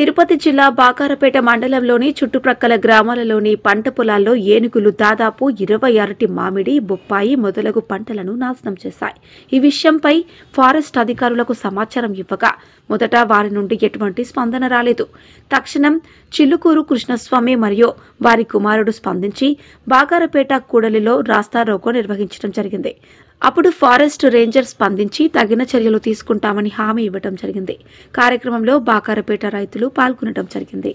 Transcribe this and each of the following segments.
తిరుపతి జిల్లా బాకారపేట మండలంలోని చుట్టుప్రక్కల గ్రామాలలోని పంట పొలాల్లో ఏనుగులు దాదాపు 20 అరటి మామిడి, బొప్పాయి మొదలగు పంటలను నాశనం చేశాయి. ఈ విషయంపై ఫారెస్ట్ అధికారులకు సమాచారం ఇవ్వగా మొదట వారి నుండి ఎటువంటి స్పందన రాలేదు. తక్షణం చిల్లుకూరు కృష్ణస్వామి మరియు వారి కుమారుడు స్పందించి బాకారపేట కూడలిలో రాస్తా రోకో నిర్వహించడం జరిగింది. అప్పుడు ఫారెస్ట్ రేంజర్ స్పందించి తగిన చర్యలు తీసుకుంటామని హామీ ఇవ్వడం జరిగింది. కార్యక్రమంలో బాకారపేట రైతులు పాల్గొనడం జరిగింది.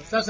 Sir.